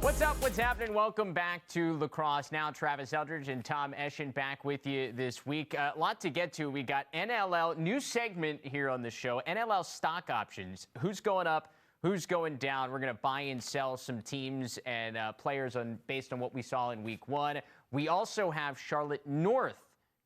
What's up? What's happening? Welcome back to Lacrosse Now. Travis Eldridge and Tom Eschen back with you this week. A lot to get to. We got NLL, new segment here on the show, NLL stock options. Who's going up? Who's going down? We're going to buy and sell some teams and players based on what we saw in week one. We also have Charlotte North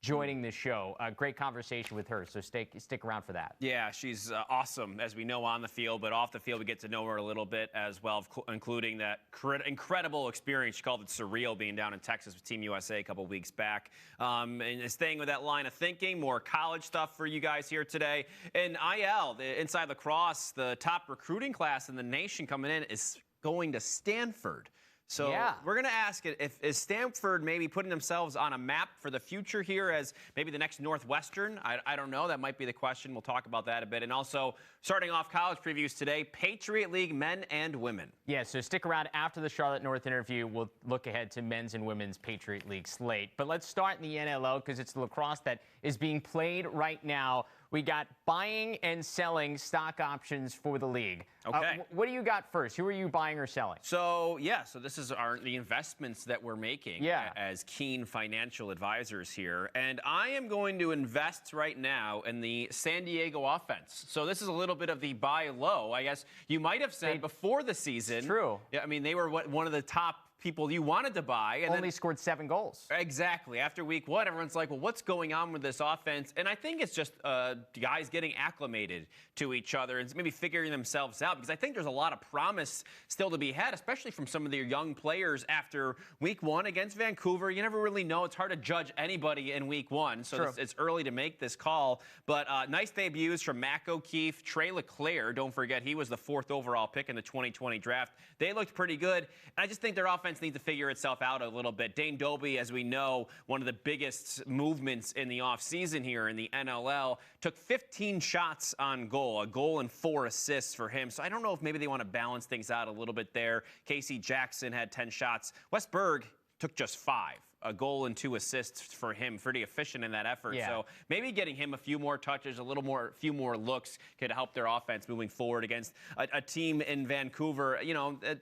joining the show. A great conversation with her, so stick around for that. Yeah, she's awesome, as we know, on the field, but off the field we get to know her a little bit as well, including that incredible experience. She called it surreal being down in Texas with Team USA a couple weeks back. And staying with that line of thinking, more college stuff for you guys here today. And IL, the Inside Lacrosse, the top recruiting class in the nation coming in is going to Stanford. So we're going to ask is Stanford maybe putting themselves on a map for the future here as maybe the next Northwestern? I don't know. That might be the question. We'll talk about that a bit. And also, starting off college previews today, Patriot League men and women. Yeah, so stick around after the Charlotte North interview. We'll look ahead to men's and women's Patriot League slate. But let's start in the NLL because it's the lacrosse that is being played right now. We got buying and selling stock options for the league. Okay. What do you got first? Who are you buying or selling? So this is the investments that we're making as keen financial advisors here. And I am going to invest right now in the San Diego offense. So this is a little bit of the buy low. I guess you might have said before the season. It's true. Yeah, I mean, they were one of the top people you wanted to buy. And only scored 7 goals. Exactly. After week one, everyone's like, well, what's going on with this offense? And I think it's just guys getting acclimated to each other and maybe figuring themselves out, because I think there's a lot of promise still to be had, especially from some of their young players after week one against Vancouver. You never really know. It's hard to judge anybody in week one, so it's early to make this call. But nice debuts from Mac O'Keefe, Trey LeClaire. Don't forget, he was the 4th overall pick in the 2020 draft. They looked pretty good. And I just think their offense needs to figure itself out a little bit. Dane Dobbie, as we know, one of the biggest movements in the offseason here in the NLL, took 15 shots on goal, a goal and 4 assists for him. So I don't know if maybe they want to balance things out a little bit there. Casey Jackson had 10 shots. Wes Berg took just 5. A goal and 2 assists for him, pretty efficient in that effort. Yeah. So maybe getting him a few more touches, a few more looks could help their offense moving forward against a team in Vancouver,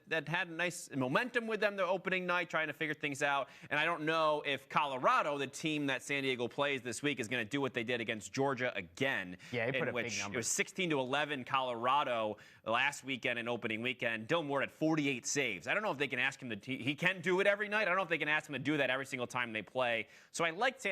that had nice momentum with them the opening night, trying to figure things out. And I don't know if Colorado, the team that San Diego plays this week, is going to do what they did against Georgia again. Yeah, they put a big number. It was 16-11 Colorado last weekend and opening weekend. Dylan Ward had 48 saves. I don't know if they can ask him he can do it every night. I don't know if they can ask him to do that every single time they play. So I like the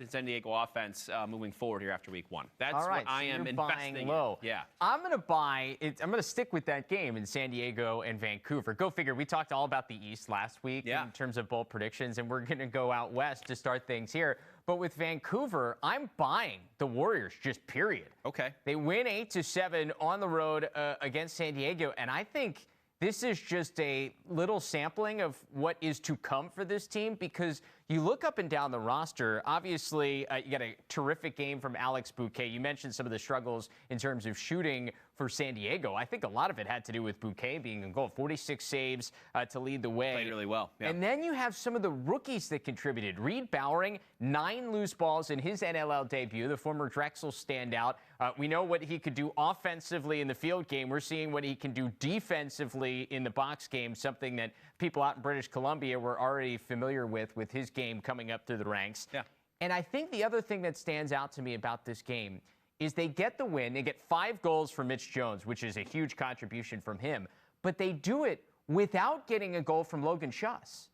San Diego offense moving forward here after week one. That's what I am investing in. Low. Yeah. I'm going to buy it. I'm going to stick with that game in San Diego and Vancouver. Go figure. We talked all about the East last week in terms of bold predictions, and we're going to go out west to start things here. But with Vancouver, I'm buying the Warriors, just period. Okay. They win 8-7 on the road against San Diego, and I think this is just a little sampling of what is to come for this team, because you look up and down the roster, obviously you got a terrific game from Alex Bouquet. You mentioned some of the struggles in terms of shooting for San Diego. I think a lot of it had to do with Bouquet being in goal, 46 saves to lead the way. Played really well. Yeah. And then you have some of the rookies that contributed. Reed Bowering, 9 loose balls in his NLL debut, the former Drexel standout. We know what he could do offensively in the field game. We're seeing what he can do defensively in the box game, something that people out in British Columbia were already familiar with his game coming up through the ranks. Yeah. And I think the other thing that stands out to me about this game is they get the win. They get 5 goals from Mitch Jones, which is a huge contribution from him. But they do it without getting a goal from Logan Schuss.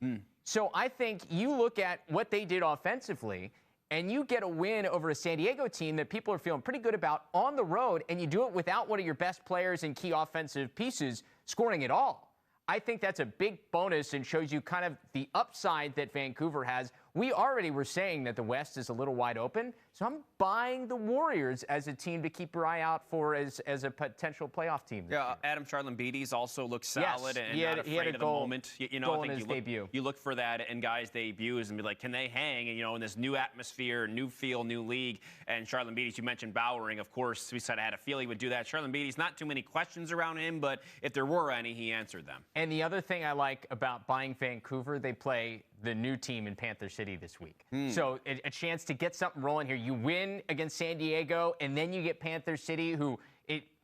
So I think you look at what they did offensively, and you get a win over a San Diego team that people are feeling pretty good about on the road, and you do it without one of your best players and key offensive pieces scoring at all. I think that's a big bonus and shows you kind of the upside that Vancouver has. We already were saying that the West is a little wide open, so I'm buying the Warriors as a team to keep your eye out for as a potential playoff team. Yeah, Adam Charlambides also looks solid and not afraid of the moment. I think you look for that in guys' debuts and be like, can they hang? And, in this new atmosphere, new feel, new league. And Charlambides, you mentioned Bowering, of course. We said I had a feeling he would do that. Charlambides, not too many questions around him, but if there were any, he answered them. And the other thing I like about buying Vancouver, they play the new team in Panther City this week. So a chance to get something rolling here. You win against San Diego, and then you get Panther City, who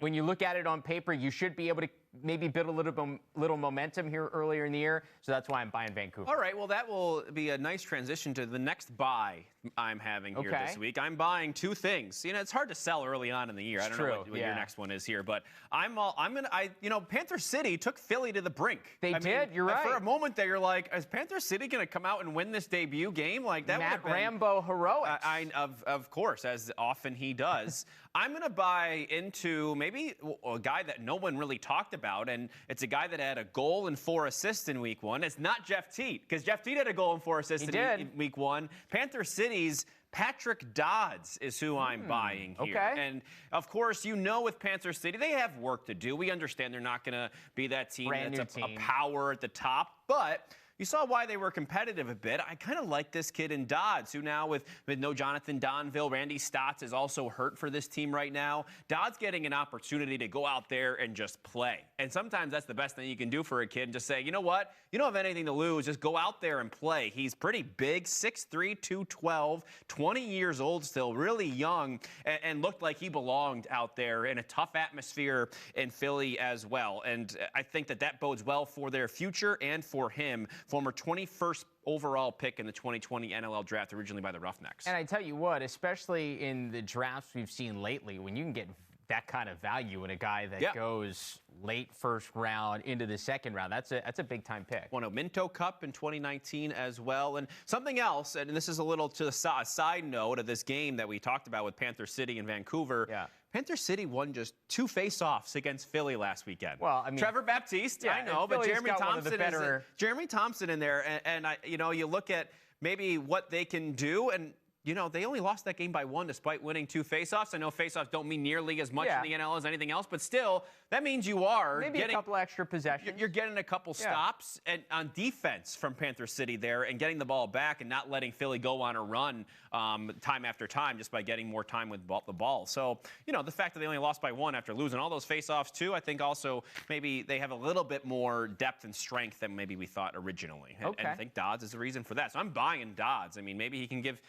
when you look at it on paper, you should be able to maybe build a little momentum here earlier in the year. So that's why I'm buying Vancouver. All right, well, that will be a nice transition to the next buy I'm having here this week. I'm buying two things. It's hard to sell early on in the year. I don't know what your next one is here, but Panther City took Philly to the brink. They did. You're right. For a moment there, you're like, is Panther City going to come out and win this debut game? Like that would have been Rambo heroics. Of course, as often he does. I'm going to buy into maybe a guy that no one really talked about, and it's a guy that had a goal and 4 assists in week 1. It's not Jeff Teat, because Jeff Teat had a goal and 4 assists in week 1. Panther City's Patrick Dodds is who I'm buying here. Okay. And, of course, with Panther City, they have work to do. We understand they're not going to be that team that's a power at the top, but you saw why they were competitive a bit. I kind of like this kid in Dodds, who now with no Jonathan Donville, Randy Stotts is also hurt for this team right now. Dodds getting an opportunity to go out there and just play. And sometimes that's the best thing you can do for a kid, and just say, you know what? You don't have anything to lose. Just go out there and play. He's pretty big, 6'3", 212, 20 years old still, really young, and looked like he belonged out there in a tough atmosphere in Philly as well. And I think that bodes well for their future and for him. Former 21st overall pick in the 2020 NLL draft, originally by the Roughnecks. And I tell you what, especially in the drafts we've seen lately, when you can get that kind of value in a guy that goes late first round into the second round, that's a big time pick. Won a Minto Cup in 2019 as well. And something else, and this is a little to the side note of this game that we talked about with Panther City and Vancouver. Yeah. Panther City won just 2 face-offs against Philly last weekend. Well, I mean, Trevor Baptiste, I know, but Jeremy Thompson in there, and you look at maybe what they can do, and they only lost that game by 1 despite winning 2 faceoffs. I know faceoffs don't mean nearly as much in the NL as anything else, but still, that means you are maybe getting a couple extra possessions. You're getting a couple stops and on defense from Panther City there, and getting the ball back and not letting Philly go on a run time after time just by getting more time with the ball. So, the fact that they only lost by 1 after losing all those faceoffs too, I think also maybe they have a little bit more depth and strength than maybe we thought originally. And I think Dodds is the reason for that. So I'm buying Dodds. I mean, maybe he can give.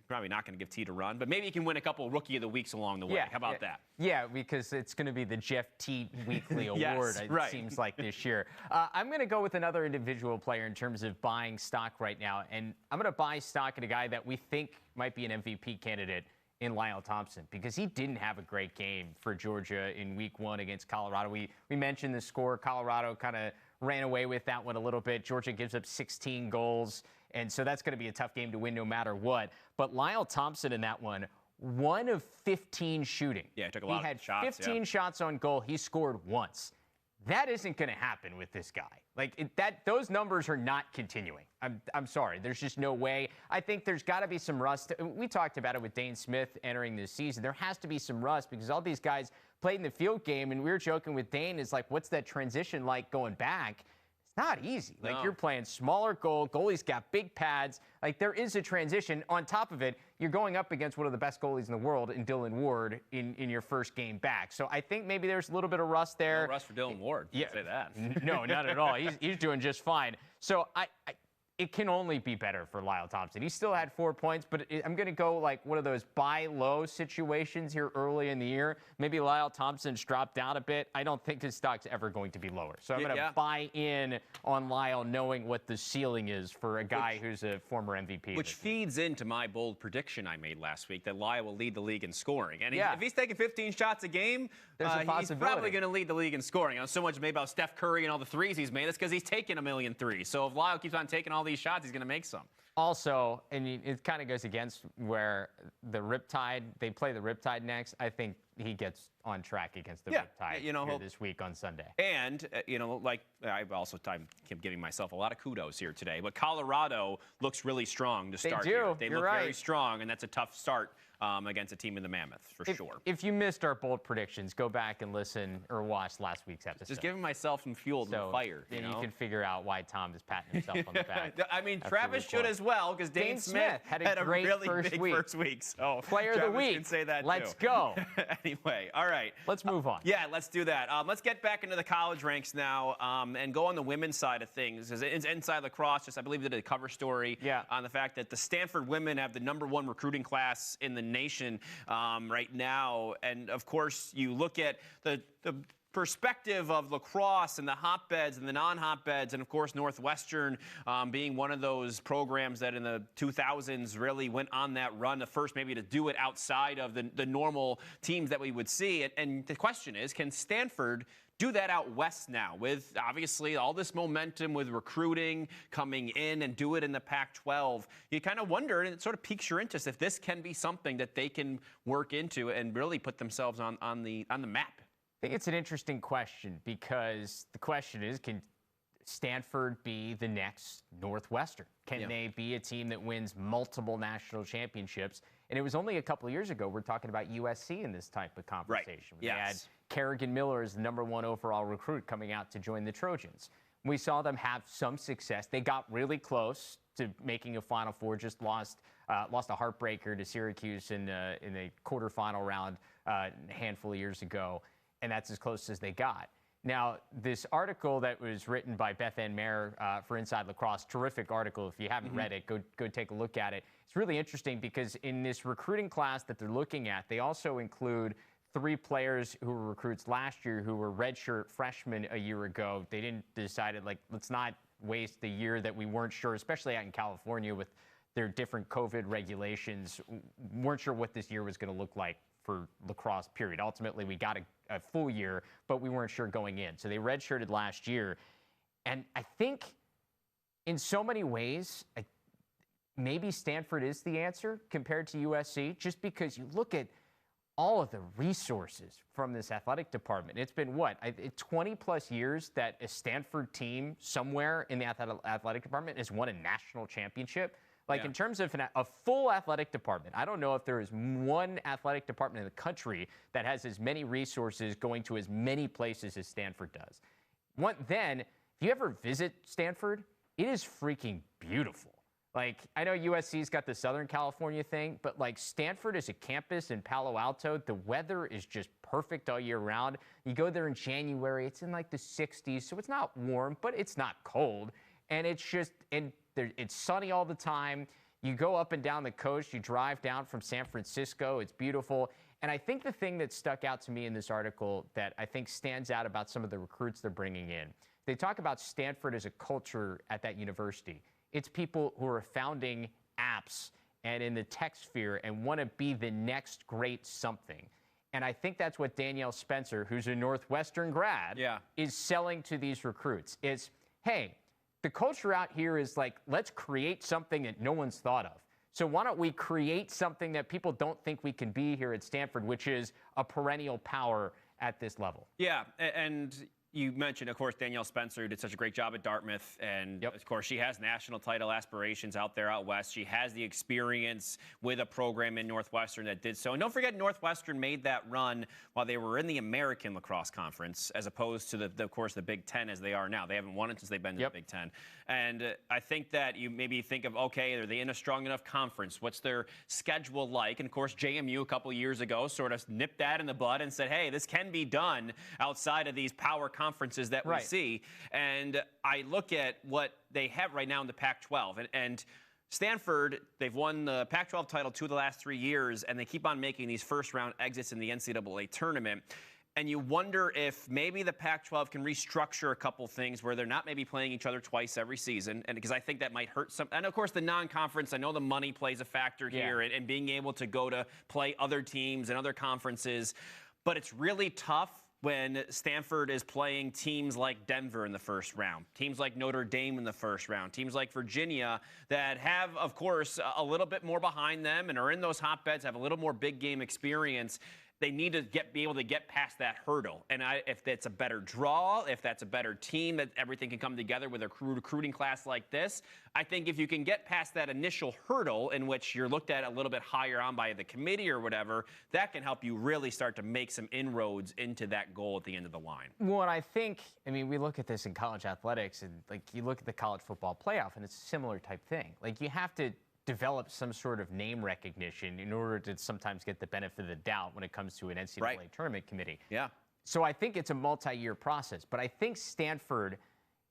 Probably not going to give Teat a run, but maybe he can win a couple Rookie of the Weeks along the way. How about that? Yeah, because it's going to be the Jeff Teat Weekly Award, it seems like, this year. I'm going to go with another individual player in terms of buying stock right now, and I'm going to buy stock in a guy that we think might be an MVP candidate in Lyle Thompson, because he didn't have a great game for Georgia in week 1 against Colorado. We mentioned the score. Colorado kind of ran away with that one a little bit. Georgia gives up 16 goals. And so that's going to be a tough game to win no matter what. But Lyle Thompson in that one, 1 of 15 shooting. Yeah, he took a lot of shots. He had 15 shots on goal. He scored once. That isn't going to happen with this guy. Those numbers are not continuing. I'm sorry. There's just no way. I think there's got to be some rust. We talked about it with Dane Smith entering this season. There has to be some rust because all these guys played in the field game, and we were joking with Dane, is like, what's that transition like going back? Not easy. You're playing smaller goalie's got big pads. There is a transition. On top of it, you're going up against one of the best goalies in the world in Dylan Ward in your first game back. So I think maybe there's a little bit of rust there. No rust for Dylan Ward. Yeah, say that. No, not at all. He's doing just fine. So it can only be better for Lyle Thompson. He still had 4 points, but I'm going to go like one of those buy low situations here early in the year. Maybe Lyle Thompson's dropped down a bit. I don't think his stock's ever going to be lower. So I'm going to buy in on Lyle, knowing what the ceiling is for a guy who's a former MVP. Which feeds into my bold prediction I made last week that Lyle will lead the league in scoring. And if he's taking 15 shots a game, he's probably going to lead the league in scoring. So much made about Steph Curry and all the threes he's made. That's because he's taken a million threes. So if Lyle keeps on taking all these shots, he's going to make some. Also, and it kind of goes against where the Riptide, they play the Riptide next. I think he gets on track against the Riptide here this week on Sunday. And, I'm giving myself a lot of kudos here today, but Colorado looks really strong to start here. They look very strong, and that's a tough start against a team in the Mammoth, for sure. If you missed our bold predictions, go back and listen or watch last week's episode. Just giving myself some fuel to the fire. Then you can figure out why Tom is patting himself on the back. I mean, Travis should as well, because Dane Smith had a great really big first week. So Player of the week. Can say that Let's too. Go. Anyway, all right. Let's move on. Yeah, let's do that. Let's get back into the college ranks now and go on the women's side of things. It's Inside Lacrosse, I believe, did a cover story on the fact that the Stanford women have the #1 recruiting class in the nation right now. And of course, you look at the perspective of lacrosse and the hotbeds and the non-hotbeds, and of course Northwestern being one of those programs that in the 2000s really went on that run, the first maybe to do it outside of the normal teams that we would see. And the question is, can Stanford do that out west now with obviously all this momentum with recruiting coming in, and do it in the Pac-12? You kind of wonder, and it sort of piques your interest, if this can be something that they can work into and really put themselves on the map. I think it's an interesting question, because the question is, can Stanford be the next Northwestern? Can they be a team that wins multiple national championships? And it was only a couple of years ago we're talking about USC in this type of conversation. Right. They had Kerrigan Miller as the #1 overall recruit coming out to join the Trojans. We saw them have some success. They got really close to making a Final Four, just lost a heartbreaker to Syracuse in the quarterfinal round a handful of years ago. And that's as close as they got. Now, this article that was written by Beth Ann Mayer for Inside Lacrosse, terrific article. If you haven't read it, go take a look at it. It's really interesting because in this recruiting class that they're looking at, they also include 3 players who were recruits last year who were redshirt freshmen a year ago. They didn't decided, like, let's not waste the year that we weren't sure, especially out in California with their different COVID regulations, weren't sure what this year was going to look like for lacrosse, period. Ultimately, we got a full year, but we weren't sure going in. So they redshirted last year. And I think in so many ways, maybe Stanford is the answer compared to USC, just because you look at all of the resources from this athletic department. It's been, 20-plus years that a Stanford team somewhere in the athletic department has won a national championship. Like, in terms of a full athletic department, I don't know if there is one athletic department in the country that has as many resources going to as many places as Stanford does. Then, if you ever visit Stanford, it is freaking beautiful. Like, I know USC's got the Southern California thing, but like Stanford is a campus in Palo Alto. The weather is just perfect all year round. You go there in January, it's in like the 60s, so it's not warm, but it's not cold. And it's just, it's sunny all the time. You go up and down the coast. You drive down from San Francisco. It's beautiful. And I think the thing that stuck out to me in this article that I think stands out about some of the recruits they're bringing in, they talk about Stanford as a culture at that university. It's people who are founding apps and in the tech sphere and want to be the next great something. And I think that's what Danielle Spencer, who's a Northwestern grad, is selling to these recruits. Is, hey, the culture out here is like, let's create something that no one's thought of. So why don't we create something that people don't think we can be here at Stanford, which is a perennial power at this level? Yeah, and you mentioned, of course, Danielle Spencer, who did such a great job at Dartmouth. And, of course, she has national title aspirations out there out west. She has the experience with a program in Northwestern that did so. And don't forget, Northwestern made that run while they were in the American Lacrosse Conference, as opposed to, of course, the Big Ten as they are now. They haven't won it since they've been to the Big Ten. And I think that you maybe think of, okay, are they in a strong enough conference? What's their schedule like? And, of course, JMU a couple of years ago sort of nipped that in the bud and said, hey, this can be done outside of these power conferences that we see. And I look at what they have right now in the Pac-12. And Stanford, they've won the Pac-12 title 2 of the last 3 years, and they keep on making these first-round exits in the NCAA tournament. And you wonder if maybe the Pac-12 can restructure a couple things where they're not maybe playing each other twice every season, and because I think that might hurt some. And, of course, the non-conference, I know the money plays a factor here, and being able to go to play other teams and other conferences. But it's really tough when Stanford is playing teams like Denver in the first round, teams like Notre Dame in the first round, teams like Virginia that have, of course, a little bit more behind them and are in those hotbeds, have a little more big game experience. They need to be able to get past that hurdle. And if that's a better draw, if that's a better team, that everything can come together with a recruiting class like this, I think if you can get past that initial hurdle in which you're looked at a little bit higher on by the committee or whatever, that can help you really start to make some inroads into that goal at the end of the line. Well, and I think, I mean, we look at this in college athletics, and like you look at the college football playoff, and it's a similar type thing. Like, you have to develop some sort of name recognition in order to sometimes get the benefit of the doubt when it comes to an NCAA tournament committee. Yeah. So I think it's a multi-year process. But I think Stanford,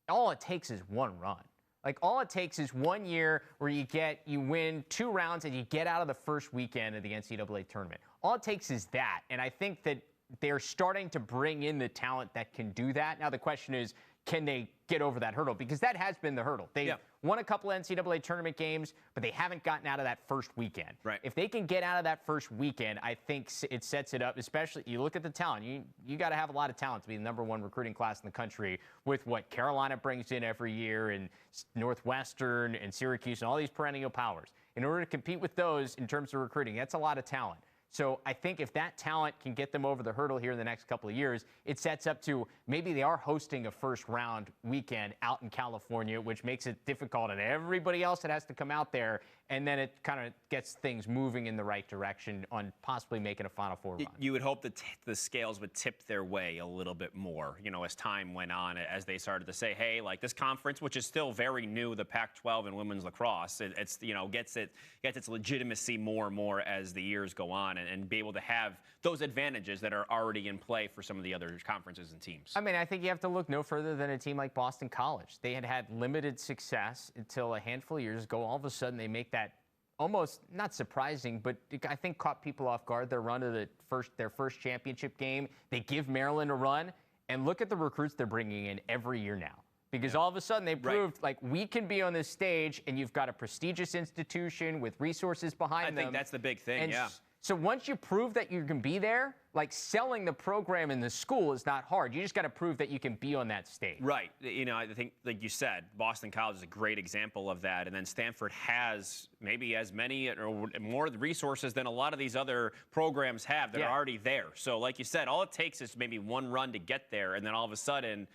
all it takes is one run. Like, all it takes is 1 year where you win 2 rounds and you get out of the first weekend of the NCAA tournament. All it takes is that. And I think that they're starting to bring in the talent that can do that. Now, the question is, can they get over that hurdle? Because that has been the hurdle. They've won a couple of NCAA tournament games, but they haven't gotten out of that first weekend. Right. If they can get out of that first weekend, I think it sets it up, especially you look at the talent. You got to have a lot of talent to be the #1 recruiting class in the country with what Carolina brings in every year and Northwestern and Syracuse and all these perennial powers. In order to compete with those in terms of recruiting, that's a lot of talent. So I think if that talent can get them over the hurdle here in the next couple of years, it sets up to maybe they are hosting a first-round weekend out in California, which makes it difficult on everybody else that has to come out there, and then it kind of gets things moving in the right direction on possibly making a Final Four run. You would hope that the scales would tip their way a little bit more, as time went on, as they started to say, hey, like this conference, which is still very new, the Pac-12 and women's lacrosse, it's gets its legitimacy more and more as the years go on, and be able to have those advantages that are already in play for some of the other conferences and teams. I mean, I think you have to look no further than a team like Boston College. They had limited success until a handful of years ago. All of a sudden, they make that almost not surprising, but I think caught people off guard. Their run to their first championship game. They give Maryland a run, and look at the recruits they're bringing in every year now. Because all of a sudden they proved, like, we can be on this stage, and you've got a prestigious institution with resources behind them. I think that's the big thing, and so once you prove that you can be there, like, selling the program in the school is not hard. You just got to prove that you can be on that stage. Right. I think, like you said, Boston College is a great example of that. And then Stanford has maybe as many or more resources than a lot of these other programs have that are already there. So, like you said, all it takes is maybe one run to get there, and then all of a sudden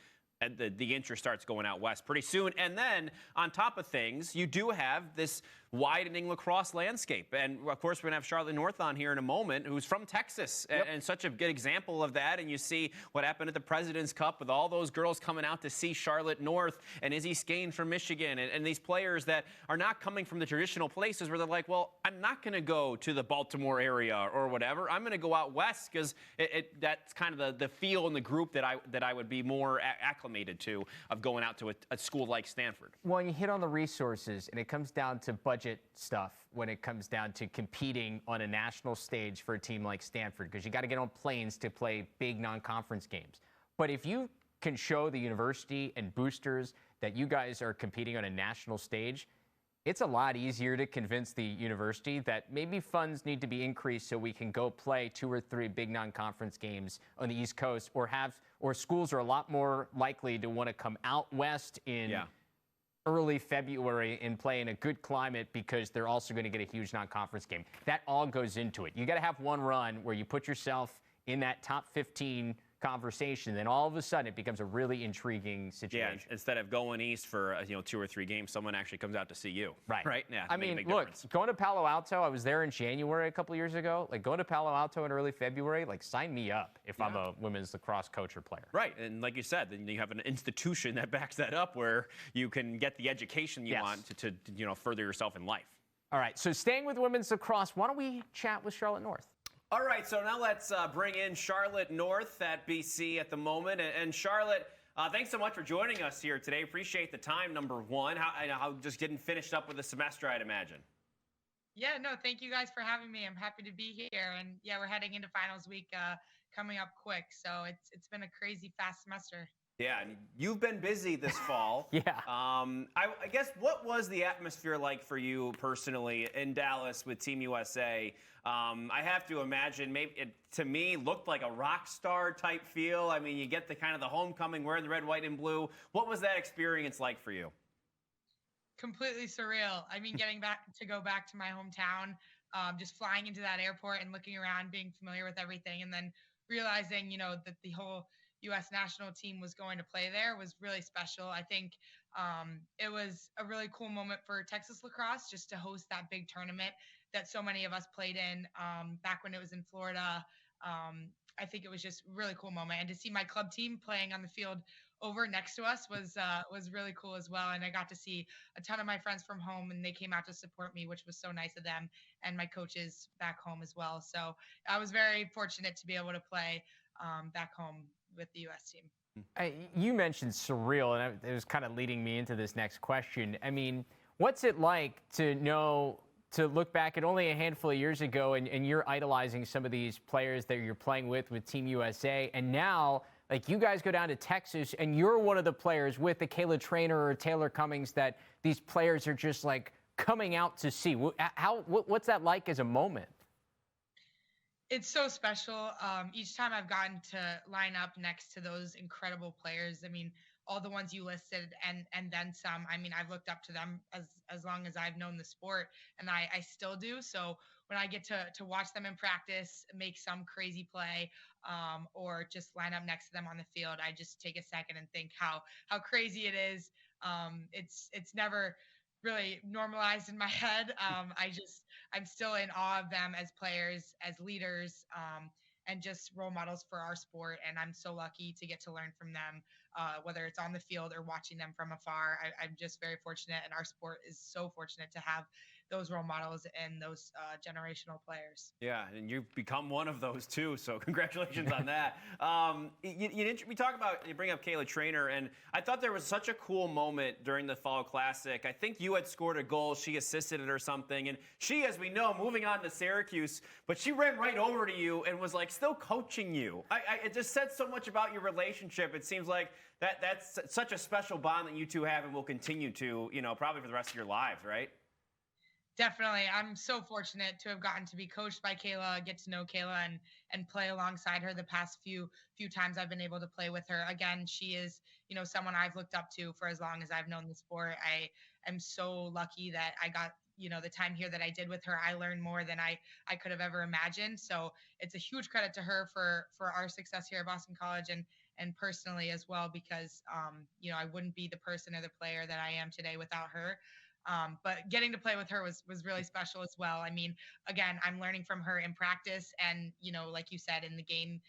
the interest starts going out west pretty soon. And then on top of things, you do have this widening lacrosse landscape. And, of course, we're going to have Charlotte North on here in a moment, who's from Texas, and such a good example of that. And you see what happened at the President's Cup with all those girls coming out to see Charlotte North and Izzy Skane from Michigan, and these players that are not coming from the traditional places where they're like, well, I'm not going to go to the Baltimore area or whatever. I'm going to go out west because that's kind of the feel in the group that I would be more acclimated to of going out to a school like Stanford. Well, you hit on the resources, and it comes down to budget stuff when it comes down to competing on a national stage for a team like Stanford, because you got to get on planes to play big non-conference games. But if you can show the university and boosters that you guys are competing on a national stage, it's a lot easier to convince the university that maybe funds need to be increased so we can go play 2 or 3 big non-conference games on the East Coast, or schools are a lot more likely to want to come out west in early February and play in a good climate because they're also going to get a huge non-conference game. That all goes into it. You got to have one run where you put yourself in that top 15 conversation, then all of a sudden it becomes a really intriguing situation. Yeah, instead of going east for 2 or 3 games, someone actually comes out to see you. Right. Right? Yeah. I mean, look, going to Palo Alto, I was there in January a couple years ago. Like, going to Palo Alto in early February, like, sign me up if I'm a women's lacrosse coach or player. Right, and like you said, then you have an institution that backs that up where you can get the education you want to further yourself in life. All right, so staying with women's lacrosse, why don't we chat with Charlotte North? All right, so now let's bring in Charlotte North at BC at the moment. And Charlotte, thanks so much for joining us here today. Appreciate the time, number one. How just getting finished up with the semester, I'd imagine. Yeah, no, thank you guys for having me. I'm happy to be here. And yeah, we're heading into finals week coming up quick. So it's been a crazy fast semester. Yeah, and you've been busy this fall. I guess, what was the atmosphere like for you personally in Dallas with Team USA? I have to imagine, maybe it, to me, looked like a rock star type feel. I mean, you get the kind of the homecoming wearing the red, white, and blue. What was that experience like for you? Completely surreal. I mean, getting to go back to my hometown, just flying into that airport and looking around, being familiar with everything, and then realizing, that the whole U.S. national team was going to play there was really special. I think it was a really cool moment for Texas lacrosse just to host that big tournament that so many of us played in back when it was in Florida. I think it was just a really cool moment. And to see my club team playing on the field over next to us was really cool as well. And I got to see a ton of my friends from home, and they came out to support me, which was so nice of them, and my coaches back home as well. So I was very fortunate to be able to play back home with the U.S. team. You mentioned surreal, and it was kind of leading me into this next question. I mean, what's it like to look back at only a handful of years ago and you're idolizing some of these players that you're playing with Team USA, and now, like, you guys go down to Texas and you're one of the players with the Kayla Trainer or Taylor Cummings that these players are just like coming out to see. What's that like as a moment? It's so special. Each time I've gotten to line up next to those incredible players, I mean, all the ones you listed and then some. I mean, I've looked up to them as long as I've known the sport, and I still do. So when I get to watch them in practice, make some crazy play, or just line up next to them on the field, I just take a second and think how crazy it is. It's never really normalized in my head. I'm still in awe of them as players, as leaders, and just role models for our sport. And I'm so lucky to get to learn from them, whether it's on the field or watching them from afar. I'm just very fortunate, and our sport is so fortunate to have those role models and those generational players. Yeah, and you've become one of those too, so congratulations on that. We talk about, you bring up Kayla Trainer, and I thought there was such a cool moment during the Fall Classic. I think you had scored a goal, she assisted it or something, and she, as we know, moving on to Syracuse, but she ran right over to you and was like still coaching you. It just said so much about your relationship. It seems like that's such a special bond that you two have and will continue to, probably for the rest of your lives, right? Definitely. I'm so fortunate to have gotten to be coached by Kayla, get to know Kayla and play alongside her the past few times I've been able to play with her. Again, she is, someone I've looked up to for as long as I've known the sport. I am so lucky that I got, the time here that I did with her. I learned more than I could have ever imagined. So it's a huge credit to her for our success here at Boston College and personally as well, because, I wouldn't be the person or the player that I am today without her. But getting to play with her was really special as well. I mean, again, I'm learning from her in practice, and like you said, in the game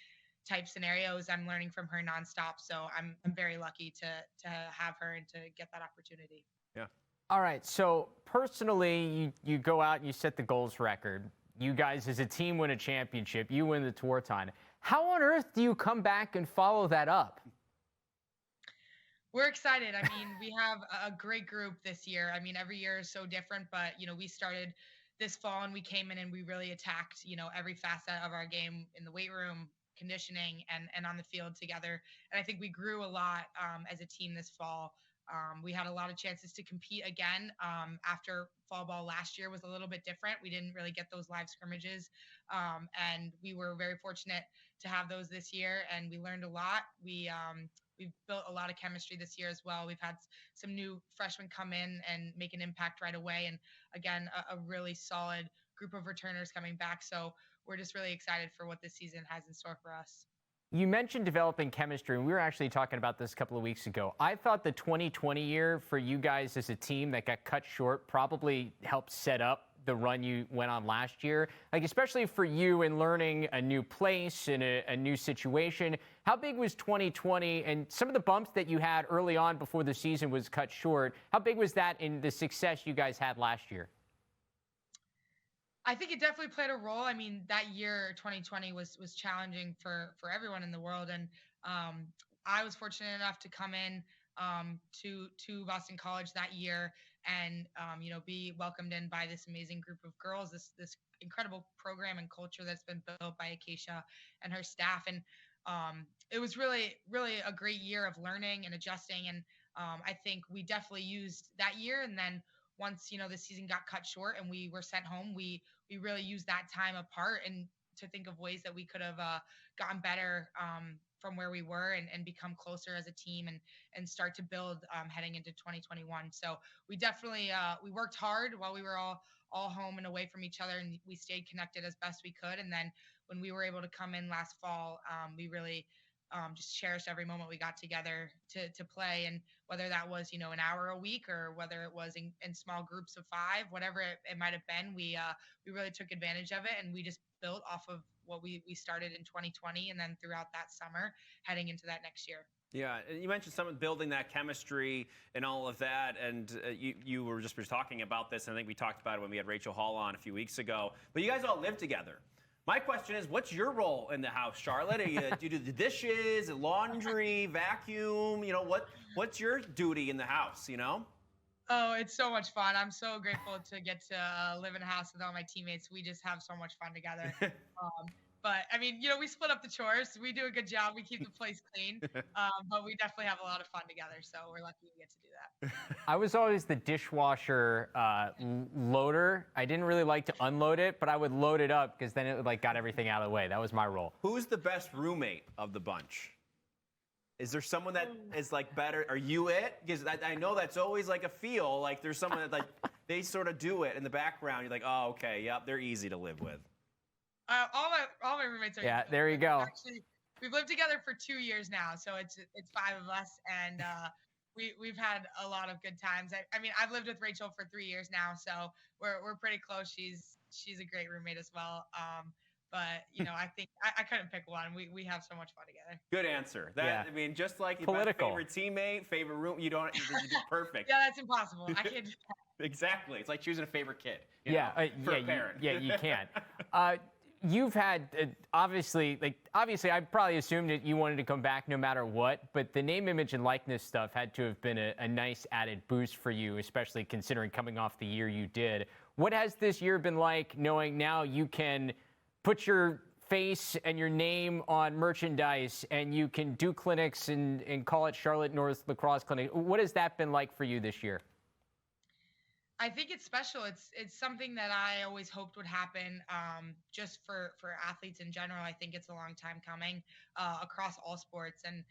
type scenarios, I'm learning from her nonstop. So I'm very lucky to have her and to get that opportunity. Yeah. All right. So personally, you go out and you set the goals record. You guys, as a team, win a championship. You win the Tewaaraton. How on earth do you come back and follow that up? We're excited. I mean, we have a great group this year. I mean, every year is so different, but we started this fall and we came in and we really attacked, every facet of our game in the weight room, conditioning, and on the field together. And I think we grew a lot as a team this fall. We had a lot of chances to compete again after fall ball last year was a little bit different. We didn't really get those live scrimmages, and we were very fortunate to have those this year. And we learned a lot. We've built a lot of chemistry this year as well. We've had some new freshmen come in and make an impact right away. And again, a really solid group of returners coming back. So we're just really excited for what this season has in store for us. You mentioned developing chemistry, and we were actually talking about this a couple of weeks ago. I thought the 2020 year for you guys as a team that got cut short probably helped set up the run you went on last year, like especially for you in learning a new place and a new situation. How big was 2020 and some of the bumps that you had early on before the season was cut short? How big was that in the success you guys had last year? I think it definitely played a role. I mean, that year, 2020, was challenging for everyone in the world, and I was fortunate enough to come in to Boston College that year and be welcomed in by this amazing group of girls, this incredible program and culture that's been built by Acacia and her staff, and it was really a great year of learning and adjusting, and I think we definitely used that year, and then once the season got cut short and we were sent home, we really used that time apart and to think of ways that we could have gotten better from where we were and become closer as a team and start to build heading into 2021. So we definitely we worked hard while we were all home and away from each other, and we stayed connected as best we could. And then when we were able to come in last fall, we really just cherished every moment we got together to play. And whether that was, an hour a week or whether it was in small groups of 5, whatever it might have been, we really took advantage of it. And we just built off of what we started in 2020 and then throughout that summer heading into that next year. Yeah, and you mentioned someone building that chemistry and all of that, and you were just talking about this, and I think we talked about it when we had Rachel Hall on a few weeks ago. But you guys all live together. My question is, what's your role in the house, Charlotte? Do you do the dishes, laundry, vacuum? What's your duty in the house, Oh, it's so much fun. I'm so grateful to get to live in a house with all my teammates. We just have so much fun together. But I mean, we split up the chores. We do a good job. We keep the place clean. But we definitely have a lot of fun together. So we're lucky we get to do that. I was always the dishwasher loader. I didn't really like to unload it, but I would load it up because then it got everything out of the way. That was my role. Who's the best roommate of the bunch? Is there someone that is better? Are you it? Because I know that's always a feel. There's someone that they sort of do it in the background. You're like, oh, okay, yep, they're easy to live with. All my roommates are. Yeah, there you go. Actually, we've lived together for 2 years now, so it's 5 of us, and we've had a lot of good times. I mean, I've lived with Rachel for 3 years now, so we're pretty close. She's a great roommate as well. But I think I couldn't pick one. We have so much fun together. Good answer. I mean, just like your favorite teammate, favorite room, you do perfect. Yeah, that's impossible. I can't do that. Exactly. It's like choosing a favorite kid. For a parent. You can't. You've had obviously, I probably assumed that you wanted to come back no matter what, but the name, image, and likeness stuff had to have been a nice added boost for you, especially considering coming off the year you did. What has this year been like, knowing now you can put your face and your name on merchandise and you can do clinics and call it Charlotte North Lacrosse Clinic? What has that been like for you this year? I think it's special. It's something that I always hoped would happen, just for athletes in general. I think it's a long time coming across all sports, and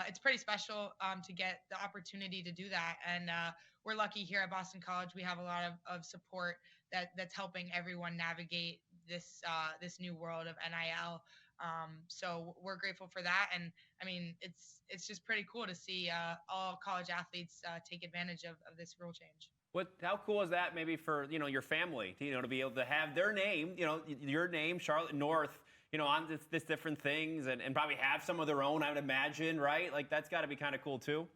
it's pretty special to get the opportunity to do that. And we're lucky here at Boston College. We have a lot of support that's helping everyone navigate this new world of NIL. So we're grateful for that. And I mean, it's just pretty cool to see all college athletes take advantage of this rule change. How cool is that maybe for, your family, to be able to have their name, your name, Charlotte North, on this different things and probably have some of their own, I would imagine, right? That's got to be kind of cool too.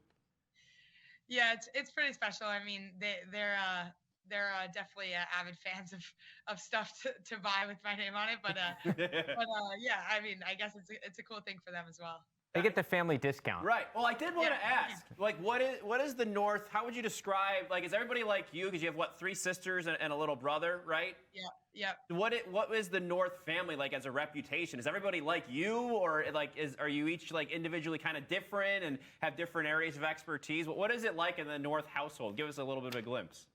Yeah, it's pretty special. I mean, they're definitely avid fans of stuff to buy with my name on it, but yeah, I mean, I guess it's a cool thing for them as well. They get the family discount. Right. Well, I did want to ask, what is the North? How would you describe? Is everybody like you? Because you have 3 sisters and a little brother, right? Yeah. What is the North family like as a reputation? Is everybody like you, or are you each individually kind of different and have different areas of expertise? What is it like in the North household? Give us a little bit of a glimpse.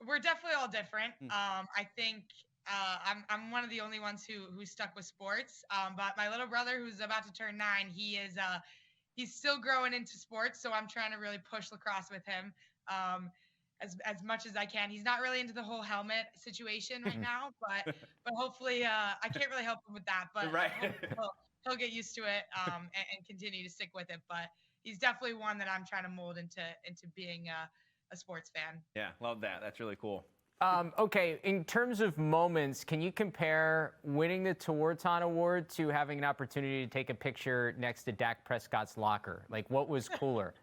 We're definitely all different. I think I'm one of the only ones who stuck with sports. But my little brother, who's about to turn 9, he's still growing into sports. So I'm trying to really push lacrosse with him as much as I can. He's not really into the whole helmet situation right now, but hopefully I can't really help him with that. But right. he'll get used to it and continue to stick with it. But he's definitely one that I'm trying to mold into being a sports fan. Yeah, love that. That's really cool. Okay, in terms of moments, can you compare winning the Tewaaraton Award to having an opportunity to take a picture next to Dak Prescott's locker? What was cooler?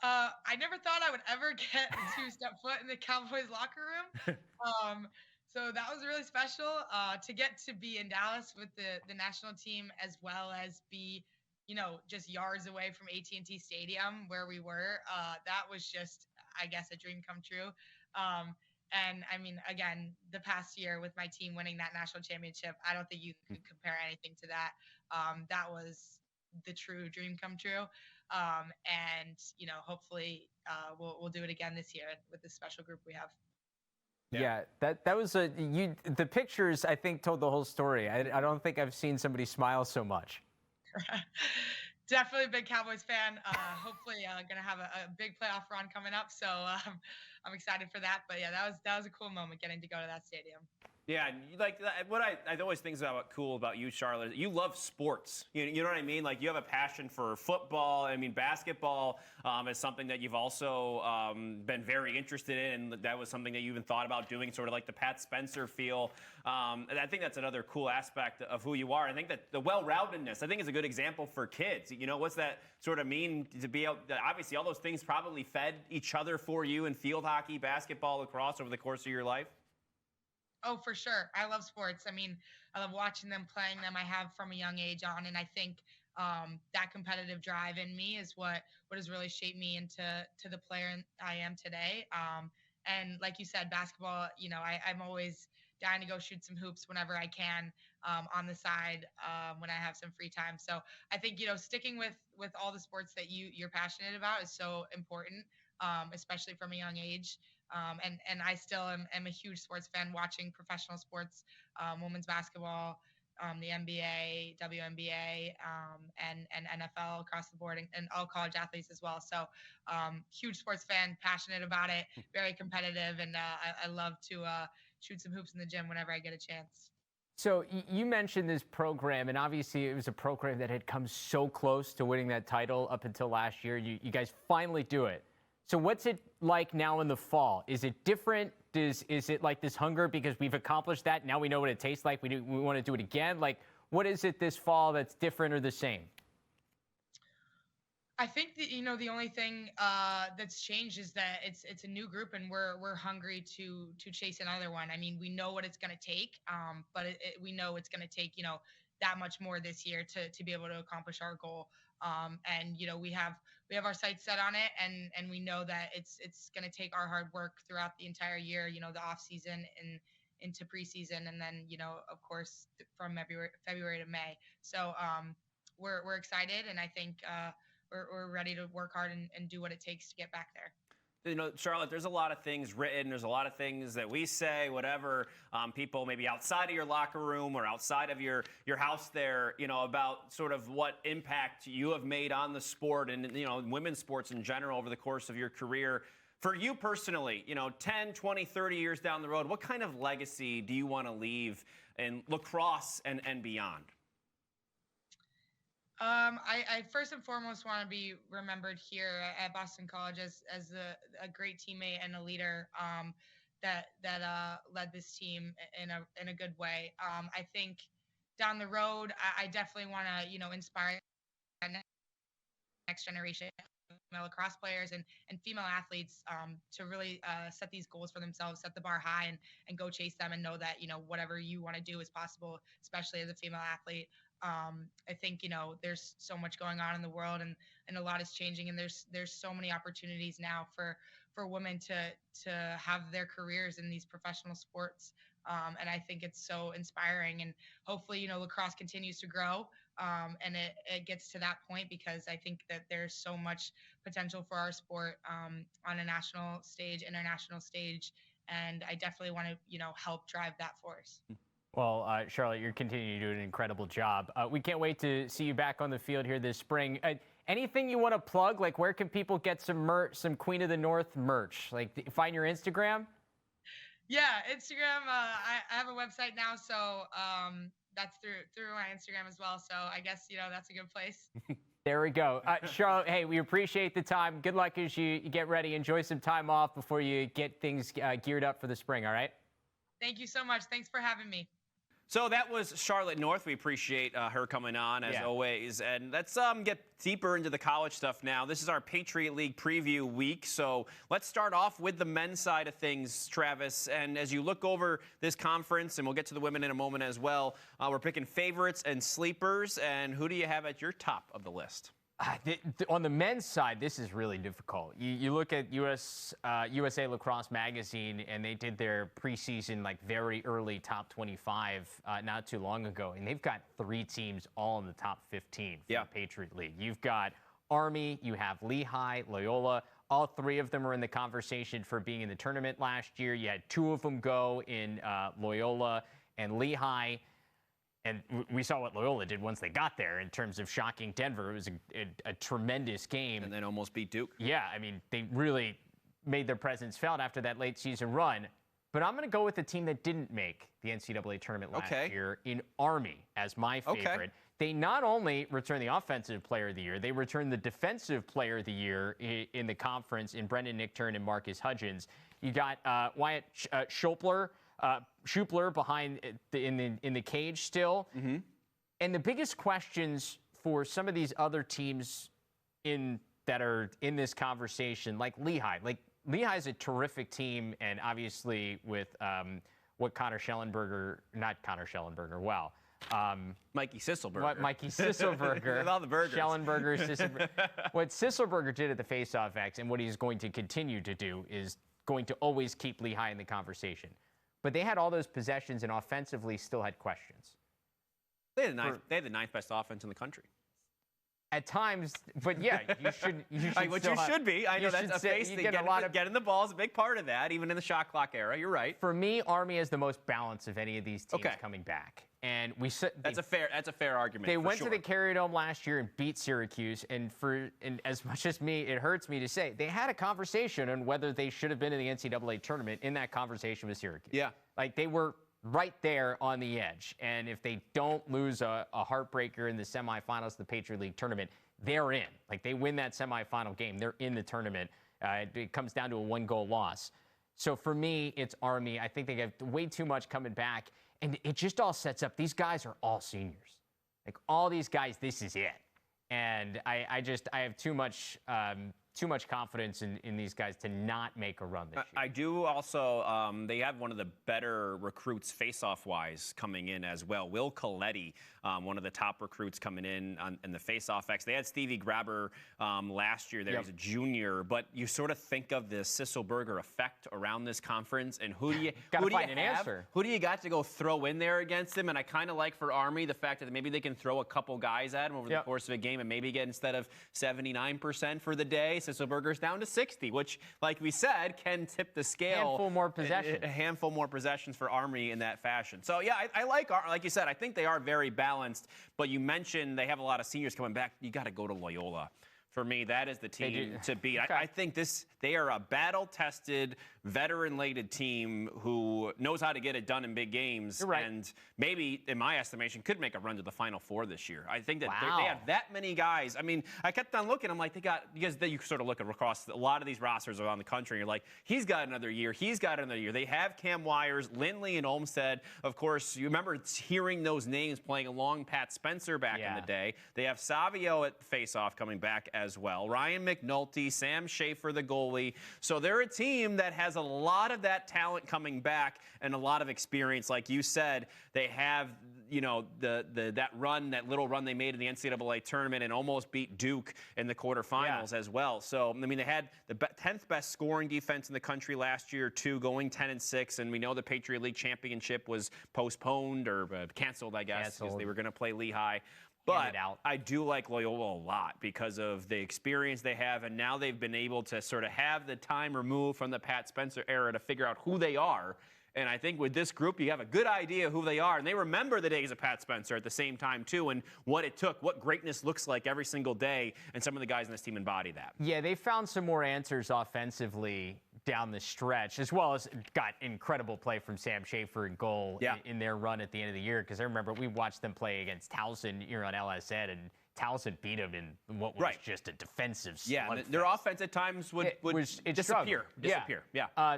I never thought I would ever get to step foot in the Cowboys locker room. So that was really special to get to be in Dallas with the national team, as well as be just yards away from AT&T Stadium where we were. That was just, I guess, a dream come true. And I mean, again, the past year with my team winning that national championship, I don't think you could compare anything to that. That was the true dream come true. And hopefully we'll do it again this year with this special group we have. Yeah, that was the pictures, I think, told the whole story. I don't think I've seen somebody smile so much. Definitely a big Cowboys fan. Hopefully gonna have a big playoff run coming up. So I'm excited for that. But yeah, that was a cool moment getting to go to that stadium. Yeah, what I always think is cool about you, Charlotte, you love sports. You know what I mean? You have a passion for football. I mean, basketball is something that you've also been very interested in, and that was something that you even thought about doing, sort of like the Pat Spencer feel. And I think that's another cool aspect of who you are. I think that the well-roundedness, I think, is a good example for kids. What's that sort of mean to be able? Obviously, all those things probably fed each other for you in field hockey, basketball, lacrosse over the course of your life. Oh, for sure. I love sports. I mean, I love watching them, playing them. I have from a young age on, and I think that competitive drive in me is what has really shaped me to the player I am today. And like you said, basketball. I'm always dying to go shoot some hoops whenever I can on the side when I have some free time. So I think sticking with all the sports that you're passionate about is so important, especially from a young age. And I still am a huge sports fan, watching professional sports, women's basketball, the NBA, WNBA, and NFL across the board, and all college athletes as well. So huge sports fan, passionate about it, very competitive, and I love to shoot some hoops in the gym whenever I get a chance. So you mentioned this program, and obviously it was a program that had come so close to winning that title up until last year. You guys finally do it. So what's it like now in the fall? Is it different? Is it like this hunger because we've accomplished that? Now we know what it tastes like. We want to do it again. Like, what is it this fall that's different or the same? I think that the only thing that's changed is that it's a new group, and we're hungry to chase another one. I mean, we know what it's going to take, but we know it's going to take that much more this year to be able to accomplish our goal. And we have our sights set on it, and we know that it's going to take our hard work throughout the entire year. The off season and into preseason, and then of course from February to May. So we're excited, and I think. We're ready to work hard and do what it takes to get back there. Charlotte, there's a lot of things written. There's a lot of things that we say, whatever, people maybe outside of your locker room or outside of your house there, about sort of what impact you have made on the sport and, women's sports in general over the course of your career. For you personally, 10, 20, 30 years down the road, what kind of legacy do you want to leave in lacrosse and beyond? I first and foremost want to be remembered here at Boston College as a great teammate and a leader that led this team in a good way. I think down the road, I definitely want to inspire the next generation of female lacrosse players and female athletes to really set these goals for themselves, set the bar high, and go chase them, and know that whatever you want to do is possible, especially as a female athlete. I think there's so much going on in the world, and a lot is changing, and there's so many opportunities now for women to have their careers in these professional sports, and I think it's so inspiring, and hopefully lacrosse continues to grow, and it gets to that point, because I think that there's so much potential for our sport on a national stage, international stage, and I definitely want to help drive that force. Well, Charlotte, you're continuing to do an incredible job. We can't wait to see you back on the field here this spring. Anything you want to plug? Like, where can people get some merch, some Queen of the North merch? Like, find your Instagram? Yeah, Instagram. I have a website now, so that's through my Instagram as well. So I guess that's a good place. There we go. Charlotte, hey, we appreciate the time. Good luck as you get ready. Enjoy some time off before you get things geared up for the spring, all right? Thank you so much. Thanks for having me. So that was Charlotte North. We appreciate her coming on, as always. And let's get deeper into the college stuff now. This is our Patriot League preview week. So let's start off with the men's side of things, Travis. And as you look over this conference, and we'll get to the women in a moment as well, we're picking favorites and sleepers. And who do you have at your top of the list? On the men's side, this is really difficult. You look at USA Lacrosse Magazine, and they did their preseason, very early top 25 not too long ago, and they've got 3 teams all in the top 15 for the Patriot League. You've got Army, you have Lehigh, Loyola. All 3 of them are in the conversation for being in the tournament last year. You had 2 of them go in Loyola and Lehigh. And we saw what Loyola did once they got there in terms of shocking Denver. It was a tremendous game. And then almost beat Duke. Yeah, I mean, they really made their presence felt after that late season run. But I'm going to go with the team that didn't make the NCAA tournament last year in Army as my favorite. They not only returned the Offensive Player of the Year, they returned the Defensive Player of the Year in the conference in Brendan Nichtern and Marcus Hudgens. You got Wyatt Schupler behind in the cage still. Mm-hmm. And the biggest questions for some of these other teams that are in this conversation, like Lehigh. Lehigh is a terrific team, and obviously with what Connor Schellenberger, not Connor Schellenberger, wow. Mikey Sisselberger. What Mikey Sisselberger. With all the burgers. Schellenberger, Sisselberger. What Sisselberger did at the faceoff X and what he's going to continue to do is going to always keep Lehigh in the conversation. But they had all those possessions and offensively still had questions. They had the ninth best offense in the country. At times, but yeah, you should like what you should be. I know that's a face thing. Getting the ball is a big part of that, even in the shot clock era. You're right. For me, Army is the most balanced of any of these teams coming back. And that's a fair argument. They went to the Carrier Dome last year and beat Syracuse. And as much as it hurts me to say, they had a conversation on whether they should have been in the NCAA tournament in that conversation with Syracuse. Yeah. Like they were right there on the edge. And if they don't lose a heartbreaker in the semifinals of the Patriot League tournament, they're in. Like they win that semifinal game, they're in the tournament. It comes down to a 1-goal loss. So for me, it's Army. I think they have way too much coming back. And it just all sets up. These guys are all seniors. Like all these guys, this is it. And I have too much confidence in these guys to not make a run this year. I do also, they have one of the better recruits face-off-wise coming in as well. Will Coletti, one of the top recruits coming in the face-off X. They had Stevie Grabber last year there. He's a junior. But you sort of think of the Sisselberger effect around this conference. And who do you got to go throw in there against him? And I kind of like for Army the fact that maybe they can throw a couple guys at him over the course of a game and maybe get instead of 79% for the day, Sisselberger's down to 60, which, like we said, can tip the scale. Handful more possessions. A handful more possessions for Army in that fashion. So, yeah, I like you said, I think they are very balanced. But you mentioned they have a lot of seniors coming back. You got to go to Loyola. For me, that is the team to beat. Okay. I think they are a battle-tested, veteran-laden team who knows how to get it done in big games. You're right. And maybe, in my estimation, could make a run to the Final Four this year. I think that they have that many guys. I mean, I kept on looking. I'm like, because you sort of look across a lot of these rosters around the country, and you're like, he's got another year. He's got another year. They have Cam Wires, Lindley, and Olmstead. Of course, you remember hearing those names playing along Pat Spencer back in the day. They have Savio at faceoff coming back as well. Ryan McNulty, Sam Schaefer, the goalie. So they're a team that has a lot of that talent coming back and a lot of experience. Like you said, they have, that little run they made in the NCAA tournament and almost beat Duke in the quarterfinals as well. So, I mean, they had the 10th best scoring defense in the country last year, too, going 10-6. And we know the Patriot League championship was postponed or canceled, I guess, because they were going to play Lehigh. But I do like Loyola a lot because of the experience they have, and now they've been able to sort of have the time removed from the Pat Spencer era to figure out who they are. And I think with this group, you have a good idea who they are, and they remember the days of Pat Spencer at the same time, too, and what it took, what greatness looks like every single day, and some of the guys in this team embody that. Yeah, they found some more answers offensively down the stretch, as well as got incredible play from Sam Schaefer in goal in their run at the end of the year. Because I remember we watched them play against Towson here on LSN, and Towson beat them in what was just a defensive slugfest. Yeah, their offense at times would disappear.